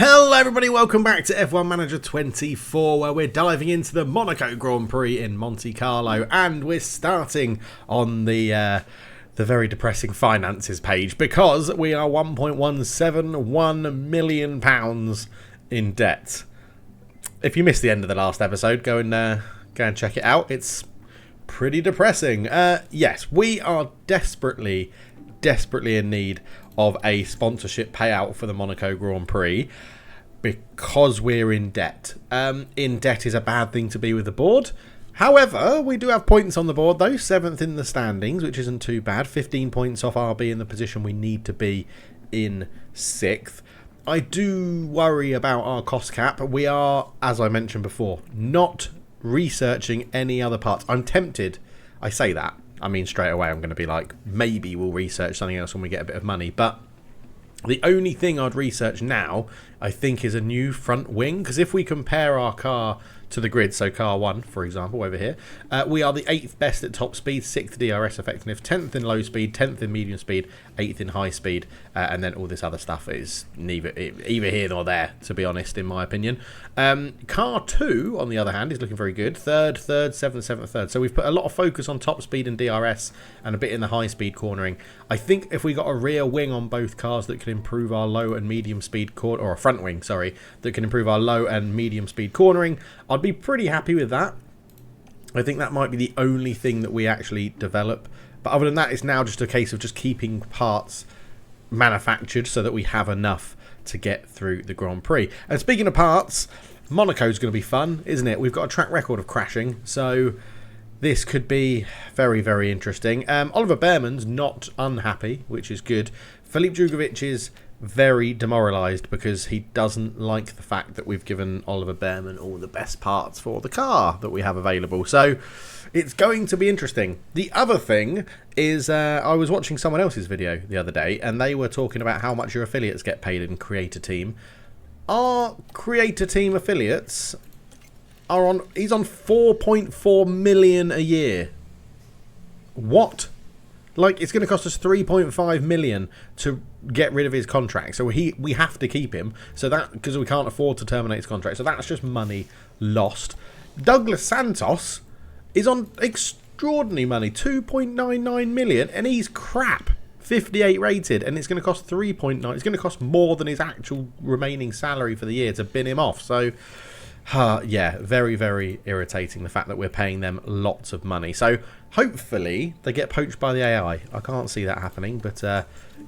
Hello everybody, welcome back to F1 Manager 24, where we're diving into the Monaco Grand Prix in Monte Carlo, and we're starting on the very depressing finances page because we are £1.171 million in debt. If you missed the end of the last episode, go and check it out. It's pretty depressing. Yes, we are desperately in need of a sponsorship payout for the Monaco Grand Prix because we're in debt. In debt is a bad thing to be with the board. However, we do have points on the board though, 7th in the standings, which isn't too bad. 15 points off RB in the position we need to be in 6th. I do worry about our cost cap. We are, as I mentioned before, not researching any other parts. I'm tempted. I say that. I mean, straight away, I'm going to be like, maybe we'll research something else when we get a bit of money. But the only thing I'd research now, I think, is a new front wing. Because if we compare our car to the grid, so car 1, for example, over here, we are the 8th best at top speed, 6th DRS effectiveness, 10th in low speed, 10th in medium speed, 8th in high speed, and then all this other stuff is neither here nor there, to be honest, in my opinion. Car 2, on the other hand, is looking very good. 3rd, 7th, 7th, 3rd. So we've put a lot of focus on top speed and DRS and a bit in the high speed cornering. I think if we got a rear wing on both cars that can improve our low and medium speed or a front wing, sorry, that can improve our low and medium speed cornering, I'd be pretty happy with that. I think that might be the only thing that we actually develop. But other than that, it's now just a case of just keeping parts manufactured so that we have enough to get through the Grand Prix. And speaking of parts, Monaco's going to be fun, isn't it? We've got a track record of crashing, so this could be very, very interesting. Oliver Behrman's not unhappy, which is good. Filip Drugovich is very demoralised because he doesn't like the fact that we've given Oliver Behrman all the best parts for the car that we have available. So it's going to be interesting. The other thing is I was watching someone else's video the other day and they were talking about how much your affiliates get paid in Creator Team. Our Creator Team affiliates are on... He's on 4.4 million a year. What? Like, it's going to cost us 3.5 million to get rid of his contract. So we have to keep him. So that, because we can't afford to terminate his contract. So that's just money lost. Douglas Santos is on extraordinary money, 2.99 million, and he's crap. 58 rated, and it's going to cost 3.9. It's going to cost more than his actual remaining salary for the year to bin him off. So yeah, very, very irritating, the fact that we're paying them lots of money. So hopefully they get poached by the AI. I can't see that happening, but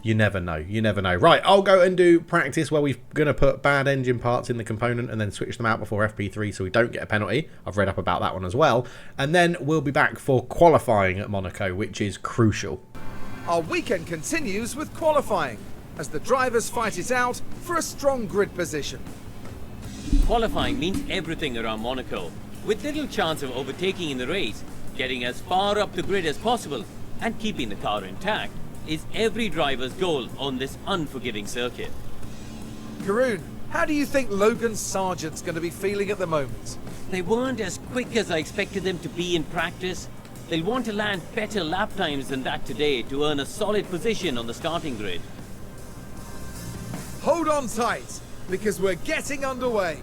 you never know. You never know. Right, I'll go and do practice where we're going to put bad engine parts in the component and then switch them out before FP3 so we don't get a penalty. I've read up about that one as well. And then we'll be back for qualifying at Monaco, which is crucial. Our weekend continues with qualifying as the drivers fight it out for a strong grid position. Qualifying means everything around Monaco, with little chance of overtaking in the race. Getting as far up the grid as possible and keeping the car intact is every driver's goal on this unforgiving circuit. Karun, how do you think Logan Sargent's going to be feeling at the moment? They weren't as quick as I expected them to be in practice. They'll want to land better lap times than that today to earn a solid position on the starting grid. Hold on tight, because we're getting underway.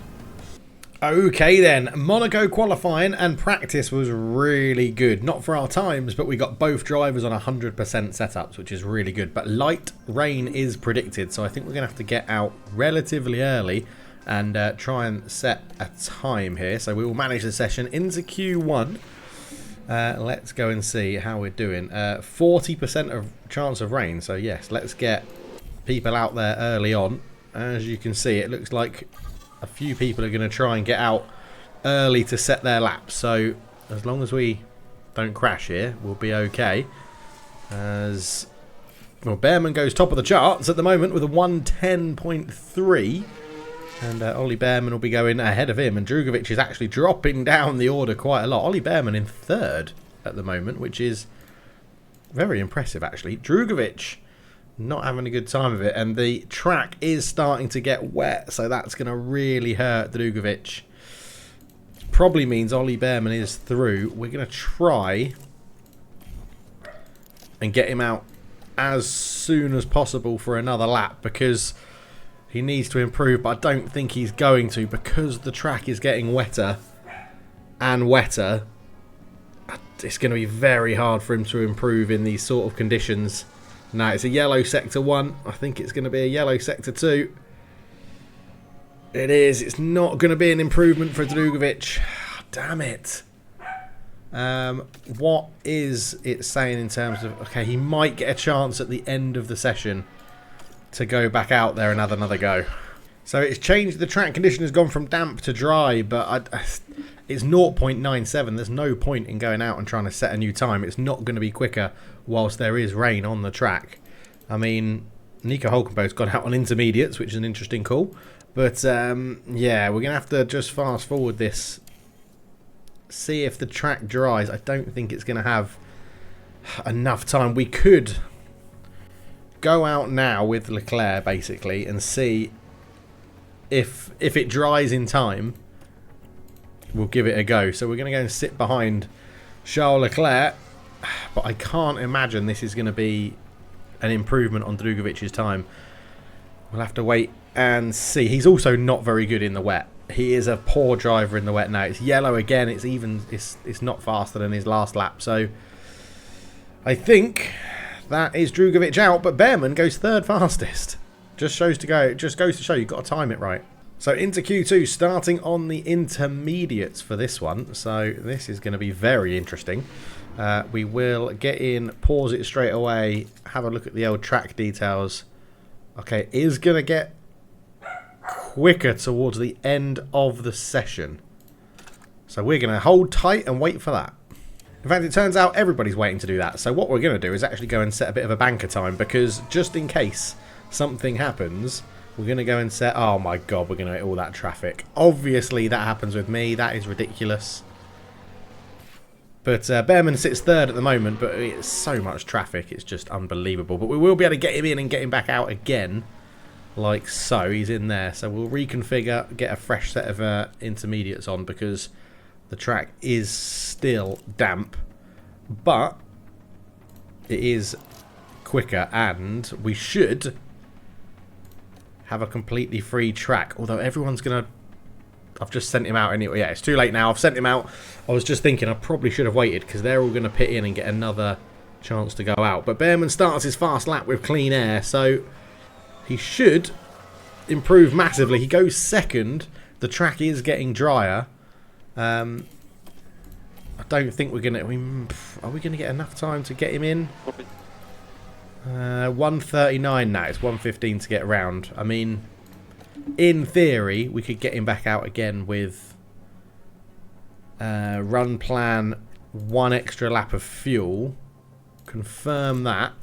Okay then, Monaco qualifying and practice was really good. Not for our times, but we got both drivers on 100% setups, which is really good. But light rain is predicted, so I think we're going to have to get out relatively early and try and set a time here. So we will manage the session into Q1. Let's go and see how we're doing. 40% of chance of rain, so yes, let's get people out there early on. As you can see, it looks like a few people are going to try and get out early to set their laps. So as long as we don't crash here, we'll be okay. As well, Behrman goes top of the charts at the moment with a 110.3. And Ollie Behrman will be going ahead of him. And Drugovich is actually dropping down the order quite a lot. Ollie Behrman in 3rd at the moment, which is very impressive, actually. Drugovich not having a good time of it. And the track is starting to get wet. So that's going to really hurt Drugovich. Probably means Ollie Behrman is through. We're going to try and get him out as soon as possible for another lap. Because He needs to improve, but I don't think he's going to because the track is getting wetter and wetter. It's going to be very hard for him to improve in these sort of conditions. Now, it's a yellow sector 1. I think it's going to be a yellow sector 2. It is. It's not going to be an improvement for Drugovic. Damn it. What is it saying in terms of... Okay, he might get a chance at the end of the session to go back out there and have another go. So it's changed. The track condition has gone from damp to dry, but it's 0.97. There's no point in going out and trying to set a new time. It's not going to be quicker whilst there is rain on the track. I mean, Nico Hulkenberg's gone out on intermediates, which is an interesting call. But, yeah, we're going to have to just fast forward this. See if the track dries. I don't think it's going to have enough time. We could go out now with Leclerc, basically, and see if it dries in time. We'll give it a go. So we're going to go and sit behind Charles Leclerc. But I can't imagine this is going to be an improvement on Drugovic's time. We'll have to wait and see. He's also not very good in the wet. He is a poor driver in the wet now. It's yellow again. It's not faster than his last lap. So I think that is Drugovic out. But Behrman goes third fastest. Just goes to show you've got to time it right. So into Q2, starting on the intermediates for this one. So this is going to be very interesting. We will get in, pause it straight away, have a look at the old track details. Okay, it is going to get quicker towards the end of the session. So we're going to hold tight and wait for that. In fact, it turns out everybody's waiting to do that. So what we're going to do is actually go and set a bit of a banker time, because just in case something happens, we're going to go and set... Oh my god, we're going to hit all that traffic. Obviously, that happens with me. That is ridiculous. But Behrman sits third at the moment, but it's so much traffic. It's just unbelievable. But we will be able to get him in and get him back out again. Like so. He's in there. So we'll reconfigure, get a fresh set of intermediates on, because the track is still damp. But it is quicker, and we should have a completely free track. Although everyone's going to... I've just sent him out anyway. Yeah, it's too late now. I've sent him out. I was just thinking I probably should have waited, because they're all going to pit in and get another chance to go out. But Behrman starts his fast lap with clean air, so he should improve massively. He goes second. The track is getting drier. I don't think we're going to... Are we going to get enough time to get him in? 1:39 now. It's 1:15 to get round. I mean... In theory, we could get him back out again with run plan, 1 extra lap of fuel. Confirm that.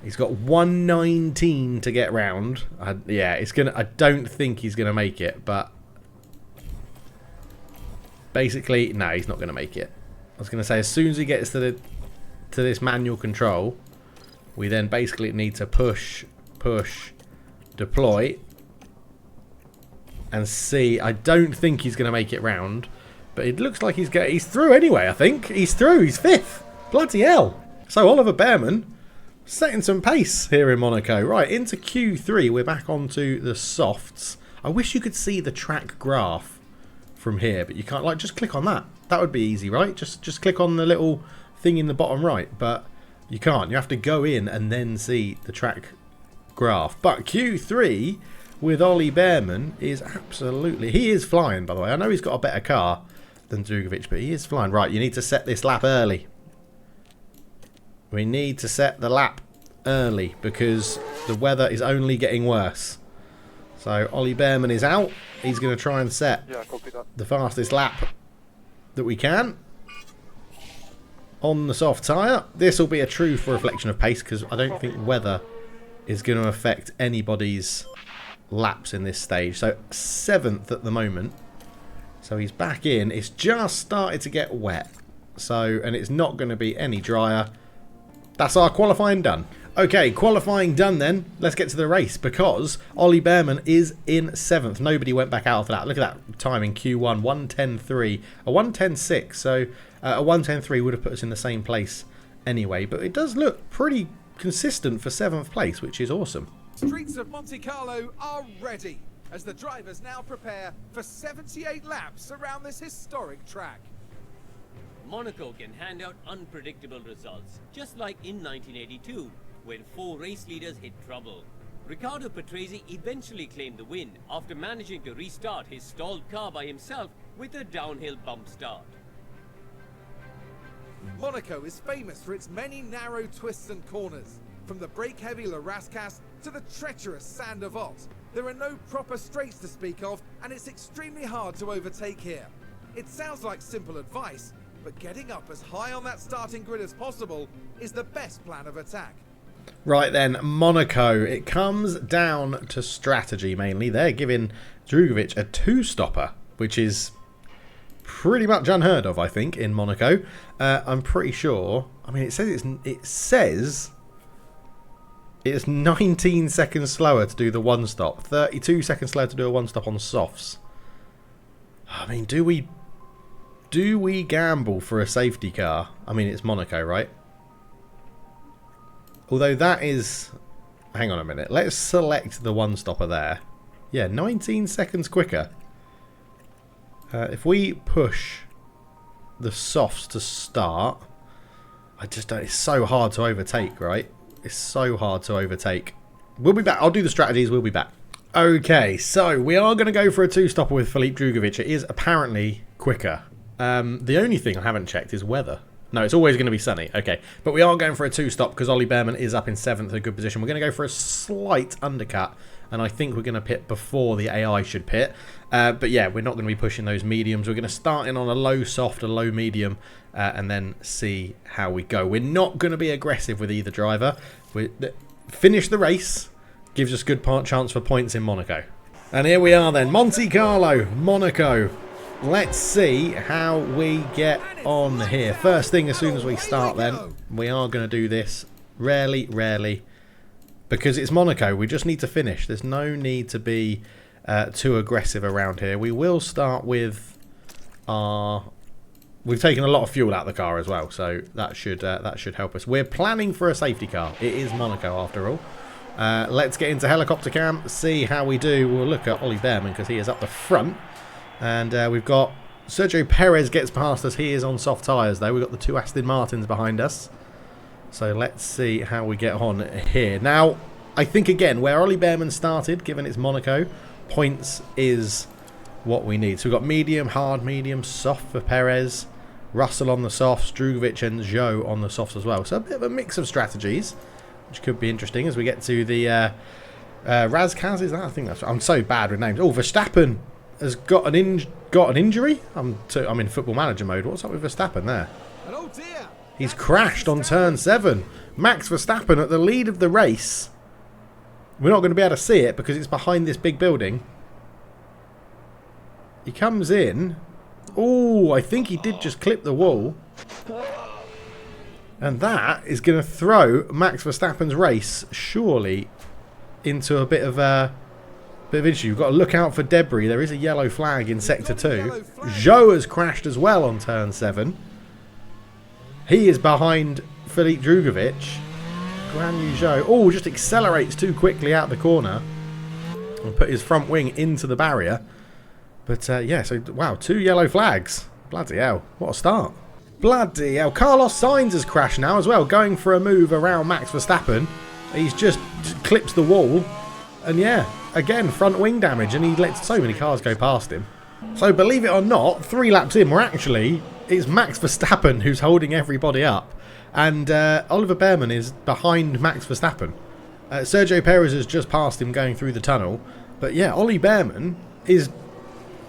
He's got 1:19 to get round. Yeah, it's gonna. I don't think he's gonna make it, but basically, no, he's not gonna make it. I was gonna say, as soon as he gets to this manual control, we then basically need to push, deploy, and see. I don't think he's going to make it round, but it looks like he's through anyway. I think he's through. He's 5th. Bloody hell. So Oliver Behrman setting some pace here in Monaco. Right, into Q3. We're back onto the softs. I wish you could see the track graph from here, but you can't. Like, just click on that. That would be easy, right? Just click on the little thing in the bottom right, but you can't. You have to go in and then see the track graph. But Q3 with Ollie Behrman is absolutely... He is flying, by the way. I know he's got a better car than Drugovic, but he is flying. Right, you need to set this lap early. We need to set the lap early, because the weather is only getting worse. So Ollie Behrman is out. He's going to try and set the fastest lap that we can on the soft tyre. This will be a true reflection of pace, because I don't think weather is going to affect anybody's laps in this stage. So 7th at the moment. So he's back in. It's just started to get wet. So, and it's not going to be any drier. That's our qualifying done. Okay, qualifying done then. Let's get to the race, because Ollie Behrman is in 7th. Nobody went back out after that. Look at that time in Q1, 1:10.3, a 1:10.6. So a 1:10.3 would have put us in the same place anyway. But it does look pretty consistent for 7th place, which is awesome. Streets of Monte Carlo are ready as the drivers now prepare for 78 laps around this historic track. Monaco can hand out unpredictable results, just like in 1982, when 4 race leaders hit trouble. Riccardo Patrese eventually claimed the win after managing to restart his stalled car by himself with a downhill bump start. Monaco is famous for its many narrow twists and corners. From the brake-heavy La Rascasse to the treacherous Sand of Ott, there are no proper straights to speak of, and it's extremely hard to overtake here. It sounds like simple advice, but getting up as high on that starting grid as possible is the best plan of attack. Right then, Monaco. It comes down to strategy mainly. They're giving Drugovic a 2-stopper, which is pretty much unheard of, I think, in Monaco. I'm pretty sure. I mean, it says it's 19 seconds slower to do the 1-stop, 32 seconds slower to do a 1-stop on softs. I mean, do we gamble for a safety car? I mean, it's Monaco, right? Although that is... Hang on a minute. Let's select the 1-stopper there. Yeah, 19 seconds quicker. If we push the softs to start... I just don't... It's so hard to overtake, right? It's so hard to overtake. We'll be back. I'll do the strategies. We'll be back. Okay, so we are going to go for a 2-stopper with Filipe Drugovic. It is apparently quicker. The only thing I haven't checked is weather. No, it's always going to be sunny. Okay, but we are going for a 2-stop because Ollie Behrman is up in 7th, a good position. We're going to go for a slight undercut, and I think we're going to pit before the AI should pit. But yeah, we're not going to be pushing those mediums. We're going to start in on a low soft, a low medium, and then see how we go. We're not going to be aggressive with either driver. Finish the race gives us good chance for points in Monaco. And here we are then, Monte Carlo, Monaco. Let's see how we get on here. First thing, as soon as we start then, we are going to do this rarely, because it's Monaco. We just need to finish. There's no need to be too aggressive around here. We will start with our... We've taken a lot of fuel out of the car as well, so that should help us. We're planning for a safety car. It is Monaco after all. Let's get into helicopter cam, see how we do. We'll look at Ollie Behrman because he is up the front. And we've got Sergio Perez gets past us. He is on soft tyres though. We've got the 2 Aston Martins behind us. So let's see how we get on here. Now, I think again, where Ollie Behrman started, given it's Monaco, points is what we need. So we've got medium, hard, medium, soft for Perez, Russell on the softs, Drugovic and Zhou on the softs as well. So a bit of a mix of strategies, which could be interesting as we get to the Razkaz, is that? I think that's... I'm so bad with names. Oh, Verstappen has got an injury. I'm in football manager mode. What's up with Verstappen there? And oh dear, he's crashed on turn 7. Max Verstappen at the lead of the race. We're not going to be able to see it because it's behind this big building. He comes in. Oh, I think he did just clip the wall. And that is going to throw Max Verstappen's race surely into a bit of a... issue. You've got to look out for debris. There is a yellow flag in sector 2. Zhou has crashed as well on turn 7. He is behind Filipe Drugovic. Guan Yu Zhou. Oh, just accelerates too quickly out the corner and put his front wing into the barrier. But yeah, so wow, 2 yellow flags. Bloody hell, what a start. Bloody hell. Carlos Sainz has crashed now as well, going for a move around Max Verstappen. He's just clips the wall. And yeah, again, front wing damage, and he lets so many cars go past him. So believe it or not, 3 laps in, it's Max Verstappen who's holding everybody up. And Oliver Behrman is behind Max Verstappen. Sergio Perez has just passed him going through the tunnel. But yeah, Ollie Behrman is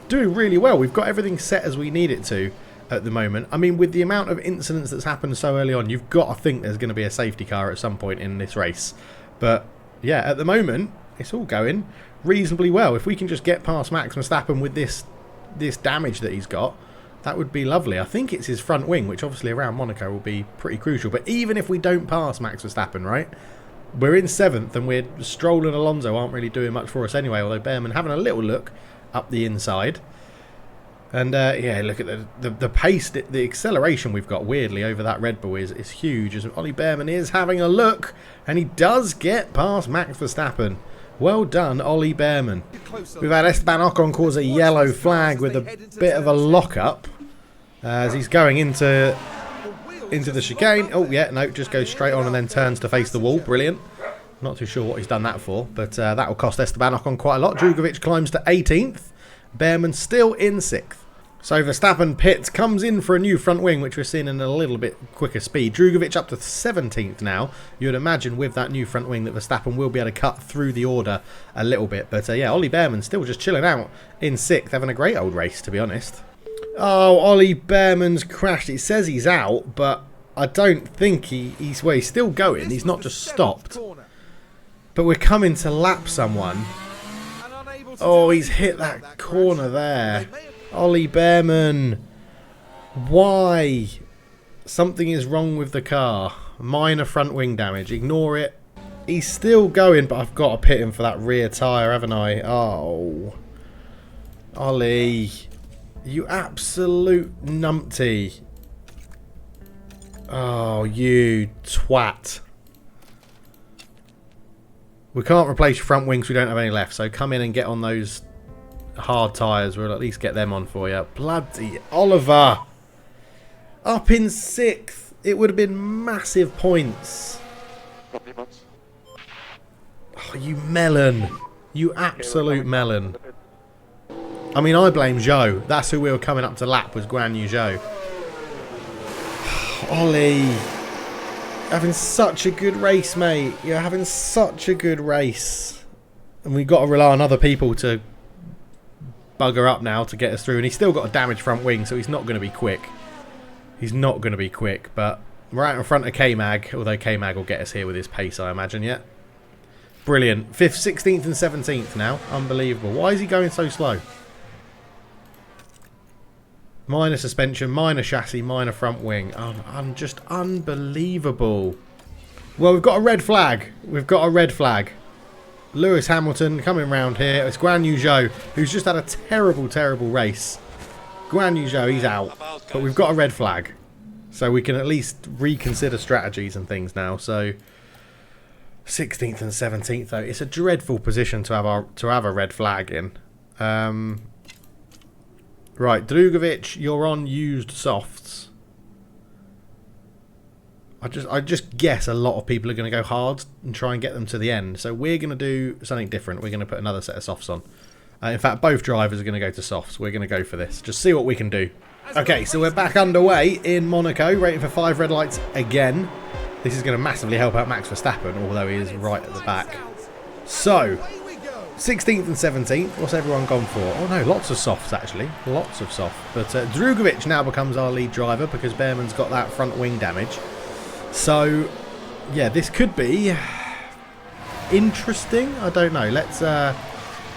doing really well. We've got everything set as we need it to at the moment. I mean, with the amount of incidents that's happened so early on, you've got to think there's going to be a safety car at some point in this race. But yeah, at the moment, it's all going reasonably well. If we can just get past Max Verstappen with this damage that he's got, that would be lovely. I think it's his front wing, which obviously around Monaco will be pretty crucial. But even if we don't pass Max Verstappen, right, we're in 7th, and Stroll and Alonso aren't really doing much for us anyway, although Behrman having a little look up the inside. And yeah, look at the pace, the acceleration we've got weirdly over that Red Bull is huge. As Ollie Bearman is having a look, and he does get past Max Verstappen. Well done, Ollie Bearman. We've had Esteban Ocon cause a yellow flag with a bit of a lock-up as he's going into the chicane. Oh yeah, no, just goes straight on and then turns to face the wall. Brilliant. Not too sure what he's done that for, but that will cost Esteban Ocon quite a lot. Drugovic climbs to 18th. Bearman still in 6th. So Verstappen pits, comes in for a new front wing, which we're seeing in a little bit quicker speed. Drugovic up to 17th now. You would imagine with that new front wing that Verstappen will be able to cut through the order a little bit. But yeah, Ollie Bearman still just chilling out in 6th, having a great old race, to be honest. Oh, Ollie Bearman's crashed. It says he's out, but I don't think he's still going. He's not just stopped. But we're coming to lap someone. Oh, he's hit that corner there. Ollie Bearman. Why? Something is wrong with the car. Minor front wing damage. Ignore it. He's still going, but I've got to pit him for that rear tyre, haven't I? Oh. Ollie. You absolute numpty. Oh, you twat. We can't replace your front wings. We don't have any left. So come in and get on those hard tyres. We'll at least get them on for you. Bloody Oliver. Up in 6th. It would have been massive points. Oh, you melon. You absolute melon. I mean, I blame Zhou. That's who we were coming up to lap, was Guan Yu Zhou. Ollie. Having such a good race, mate. You're having such a good race. And we've got to rely on other people to bugger up now to get us through. And he's still got a damaged front wing, so he's not going to be quick. He's not going to be quick, but we're out in front of K-Mag, although K-Mag will get us here with his pace, I imagine, yeah. Brilliant. 5th, 16th and 17th now. Unbelievable. Why is he going so slow? Minor suspension, minor chassis, minor front wing. I'm just unbelievable. Well, we've got a red flag. We've got a red flag. Lewis Hamilton coming round here. It's Guan Yu Zhou, who's just had a terrible, terrible race. Guan Yu Zhou, he's out. But we've got a red flag. So we can at least reconsider strategies and things now. So 16th and 17th, though. It's a dreadful position to have a red flag in. Right, Drugovic, you're on used softs. I just guess a lot of people are going to go hard and try and get them to the end. So we're going to do something different. We're going to put another set of softs on. In fact, both drivers are going to go to softs. We're going to go for this. Just see what we can do. Okay, so we're back underway in Monaco, waiting for 5 red lights again. This is going to massively help out Max Verstappen, although he is right at the back. So 16th and 17th, what's everyone gone for? Oh no, lots of softs actually, lots of soft. But Drugovic now becomes our lead driver because Bearman's got that front wing damage. So yeah, this could be interesting. I don't know.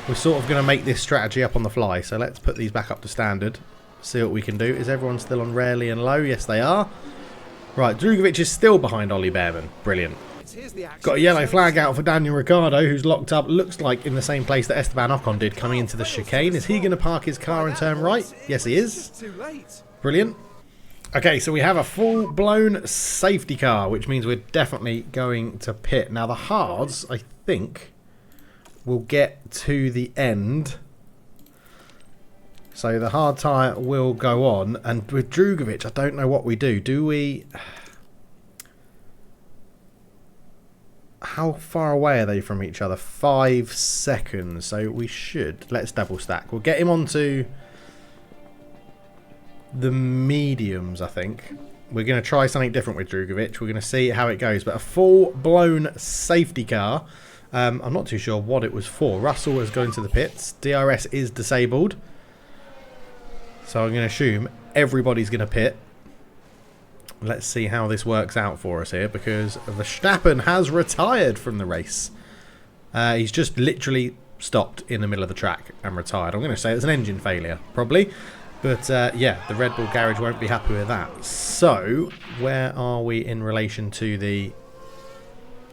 We're sort of going to make this strategy up on the fly. So let's put these back up to standard. See what we can do. Is everyone still on rarely and low? Yes, they are. Right, Drugovic is still behind Ollie Bearman. Brilliant. Got a yellow flag out for Daniel Ricciardo, who's locked up, looks like in the same place that Esteban Ocon did coming into the chicane. Is he going to park his car and turn right? Yes, he is. Brilliant. Okay, so we have a full-blown safety car, which means we're definitely going to pit. Now, the hards, I think, will get to the end. So the hard tyre will go on. And with Drugovic, I don't know what we do. Do we... How far away are they from each other? 5 seconds. So we should... Let's double stack. We'll get him onto the mediums, I think. We're going to try something different with Drugovic. We're going to see how it goes. But a full-blown safety car. I'm not too sure what it was for. Russell has gone to the pits. DRS is disabled. So I'm going to assume everybody's going to pit. Let's see how this works out for us here, because Verstappen has retired from the race. He's just literally stopped in the middle of the track and retired. I'm going to say it's an engine failure, probably. But yeah, the Red Bull garage won't be happy with that. So, where are we in relation to the...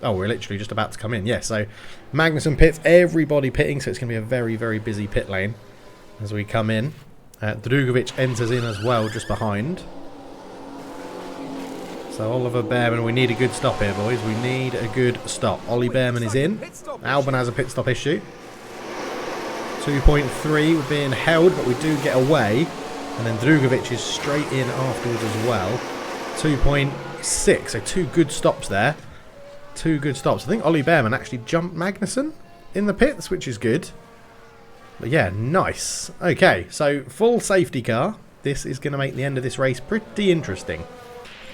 Oh, we're literally just about to come in. Yeah, so Magnussen pits, everybody pitting, so it's going to be a very, very busy pit lane as we come in. Drugovic enters in as well, just behind. So Oliver Bearman, we need a good stop here, boys. We need a good stop. Ollie Bearman is in. Albon has a pit stop issue. 2.3, we're being held, but we do get away. And then Drugovic is straight in afterwards as well. 2.6, so 2 good stops there. 2 good stops. I think Ollie Bearman actually jumped Magnussen in the pits, which is good. But yeah, nice. Okay, so full safety car. This is going to make the end of this race pretty interesting.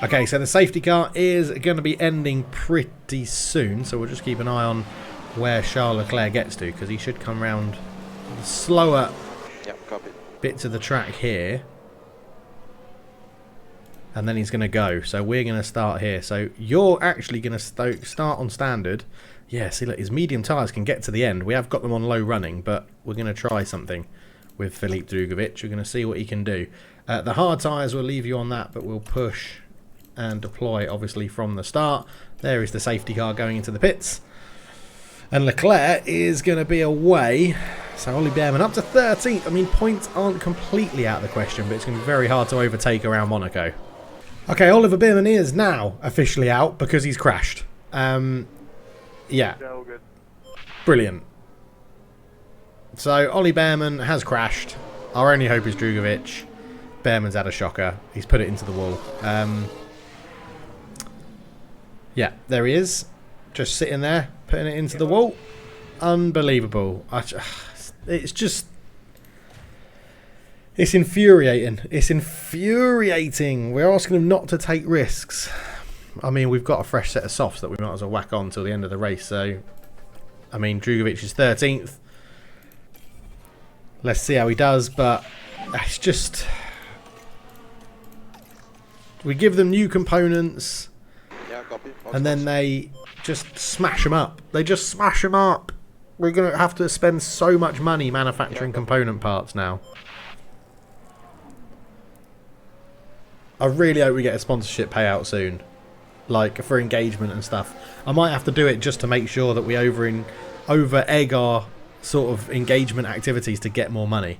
Okay, so the safety car is going to be ending pretty soon, so we'll just keep an eye on where Charles Leclerc gets to, because he should come round the slower bits of the track here. And then he's going to go, so we're going to start here. So you're actually going to start on standard. Yeah, see, look, his medium tyres can get to the end. We have got them on low running, but we're going to try something with Filip Drugovic. We're going to see what he can do. The hard tyres will leave you on that, but we'll push and deploy obviously from the start. There is the safety car going into the pits, and Leclerc is going to be away. So Ollie Bearman up to 13th. I mean, points aren't completely out of the question, but it's going to be very hard to overtake around Monaco. Okay, Oliver Bearman is now officially out because he's crashed. Yeah, all good. Brilliant. So Ollie Bearman has crashed. Our only hope is Drugovic. Bearman's had a shocker. He's put it into the wall. Yeah, there he is. Just sitting there, putting it into the wall. Unbelievable. It's just... It's infuriating. It's infuriating. We're asking him not to take risks. I mean, we've got a fresh set of softs that we might as well whack on until the end of the race. So, I mean, Drugovic is 13th. Let's see how he does. But it's just... We give them new components. And then they just smash them up. They just smash them up. We're going to have to spend so much money manufacturing component parts now. I really hope we get a sponsorship payout soon. Like, for engagement and stuff. I might have to do it just to make sure that we over-egg our sort of engagement activities to get more money.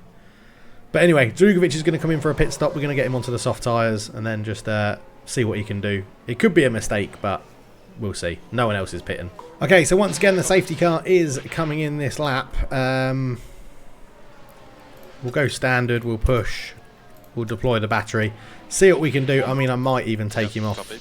But anyway, Drugovic is going to come in for a pit stop. We're going to get him onto the soft tyres and then just see what he can do. It could be a mistake, but we'll see. No one else is pitting. Okay, so once again, the safety car is coming in this lap. We'll go standard. We'll push. We'll deploy the battery. See what we can do. I mean, I might even take him off.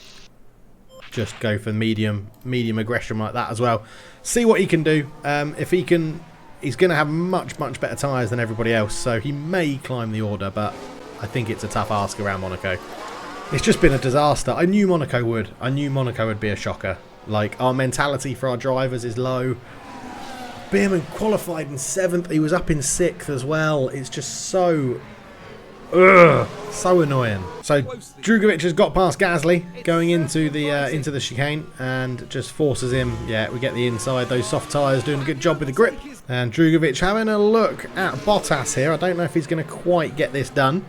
Just go for medium aggression like that as well. See what he can do. If he can... He's going to have much better tyres than everybody else, so he may climb the order, but I think it's a tough ask around Monaco. It's just been a disaster. I knew Monaco would. I knew Monaco would be a shocker. Like, our mentality for our drivers is low. Bearman qualified in 7th. He was up in 6th as well. It's just so... so annoying. So Drugovic has got past Gasly going into the chicane and just forces him. Yeah, we get the inside. Those soft tyres doing a good job with the grip. And Drugovic having a look at Bottas here. I don't know if he's going to quite get this done.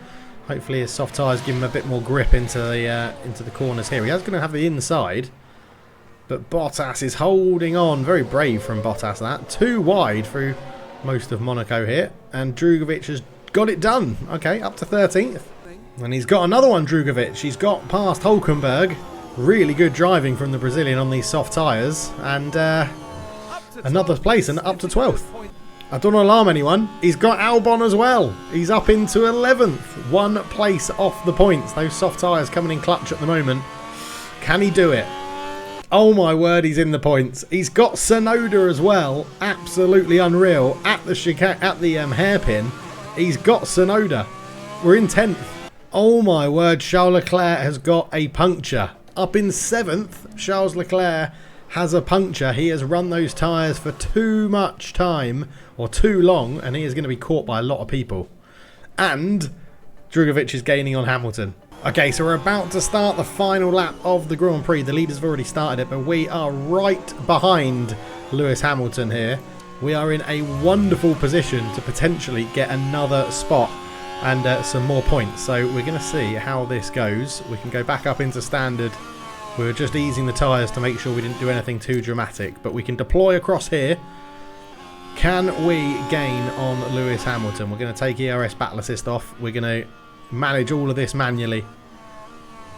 Hopefully his soft tyres give him a bit more grip into the corners here. He is going to have the inside, but Bottas is holding on. Very brave from Bottas, that. Too wide through most of Monaco here, and Drugovic has got it done. Okay, up to 13th. And he's got another one, Drugovic. He's got past Hulkenberg. Really good driving from the Brazilian on these soft tyres. And another place, and up to 12th. I don't want to alarm anyone. He's got Albon as well. He's up into 11th. 1 place off the points. Those soft tyres coming in clutch at the moment. Can he do it? Oh my word, he's in the points. He's got Tsunoda as well. Absolutely unreal. At the hairpin. He's got Tsunoda. We're in 10th. Oh my word, Charles Leclerc has got a puncture. Up in 7th, Charles Leclerc has a puncture. He has run those tyres for too much time, or too long, and he is going to be caught by a lot of people. And Drugovic is gaining on Hamilton. Okay, so we're about to start the final lap of the Grand Prix. The leaders have already started it, but we are right behind Lewis Hamilton here. We are in a wonderful position to potentially get another spot and some more points. So we're going to see how this goes. We can go back up into standard. We were just easing the tyres to make sure we didn't do anything too dramatic, but we can deploy across here. Can we gain on Lewis Hamilton? We're going to take ERS Battle Assist off. We're going to manage all of this manually.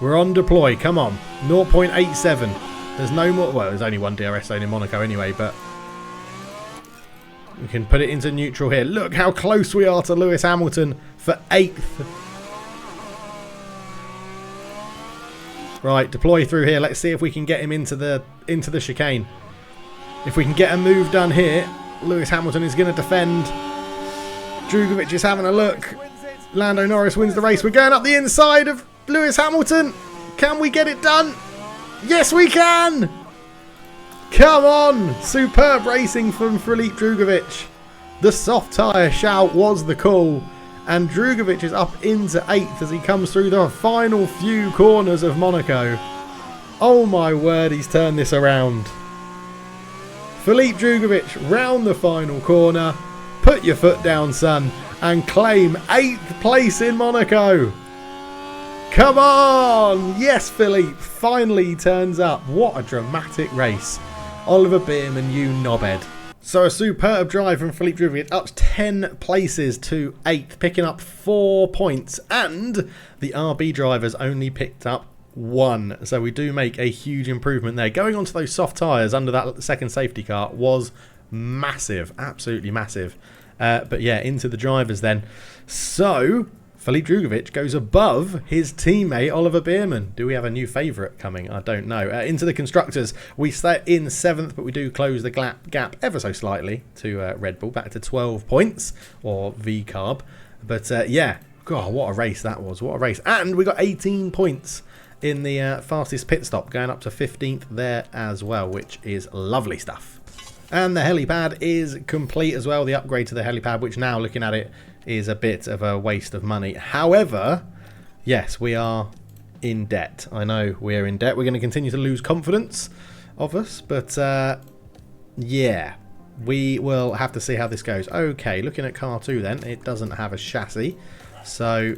We're on deploy. Come on. 0.87. There's no more. Well, there's only one DRS zone in Monaco anyway, but we can put it into neutral here. Look how close we are to Lewis Hamilton for 8th. Right, deploy through here. Let's see if we can get him into the chicane. If we can get a move done here, Lewis Hamilton is going to defend. Drugovich is having a look. Lando Norris wins the race. We're going up the inside of Lewis Hamilton. Can we get it done? Yes, we can! Come on! Superb racing from Filip Drugovich. The soft tyre shout was the call. And Drugovich is up into 8th as he comes through the final few corners of Monaco. Oh my word, he's turned this around. Filip Drugovich round the final corner. Put your foot down, son, and claim 8th place in Monaco. Come on! Yes, Filip. Finally he turns up. What a dramatic race. Oliver Bierman, you knobhead. So a superb drive from Filip Drugovich, up 10 places to 8th, picking up 4 points. And the RB drivers only picked up 1. So we do make a huge improvement there. Going onto those soft tyres under that second safety car was massive. Absolutely massive. But yeah, into the drivers then. So Filip Drugovich goes above his teammate Oliver Bierman. Do we have a new favourite coming? I don't know. Into the constructors, we stay in 7th, but we do close the gap ever so slightly to Red Bull, back to 12 points, or V-Carb. But yeah, God, what a race that was. What a race. And we got 18 points in the fastest pit stop, going up to 15th there as well, which is lovely stuff. And the helipad is complete as well. The upgrade to the helipad, which now, looking at it, is a bit of a waste of money. However, yes, we are in debt. I know we're in debt. We're going to continue to lose confidence of us, but yeah, we will have to see how this goes. Okay, looking at car 2 then, it doesn't have a chassis, so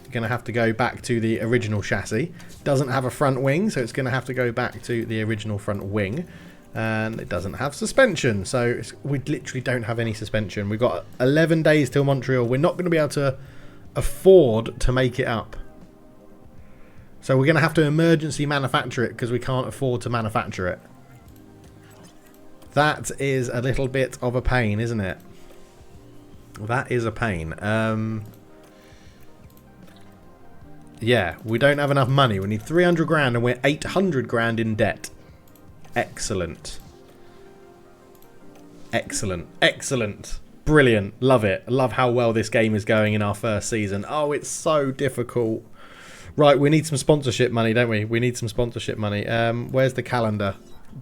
we're going to have to go back to the original chassis. Doesn't have a front wing, so it's going to have to go back to the original front wing. And it doesn't have suspension, so we literally don't have any suspension. We've got 11 days till Montreal. We're not going to be able to afford to make it up. So we're going to have to emergency manufacture it because we can't afford to manufacture it. That is a little bit of a pain, isn't it? That is a pain. Yeah, we don't have enough money. We need 300 grand and we're 800 grand in debt. Excellent. Excellent. Excellent. Brilliant. Love it. Love how well this game is going in our first season. Oh, it's so difficult. Right, we need some sponsorship money, don't we? We need some sponsorship money. Where's the calendar?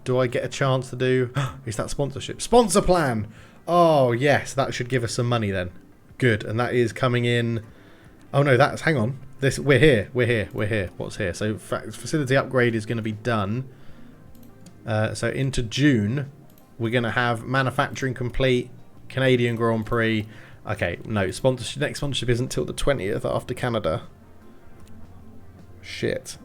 Do I get a chance to do... Is that sponsorship? Sponsor plan! Oh, yes. That should give us some money then. Good. And that is coming in... Oh, no, that's... Hang on. We're here. We're here. We're here. What's here? So, facility upgrade is going to be done. So into June, we're going to have manufacturing complete, Canadian Grand Prix. Okay, no, sponsorship. Next sponsorship isn't till the 20th after Canada. Shit.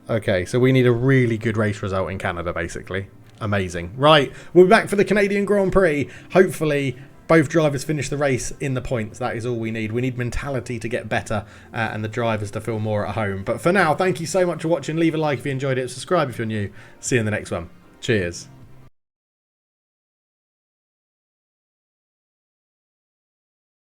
Okay, so we need a really good race result in Canada, basically. Amazing. Right, we'll be back for the Canadian Grand Prix. Hopefully, both drivers finish the race in the points. That is all we need. We need mentality to get better and the drivers to feel more at home. But for now, thank you so much for watching. Leave a like if you enjoyed it. Subscribe if you're new. See you in the next one. Cheers.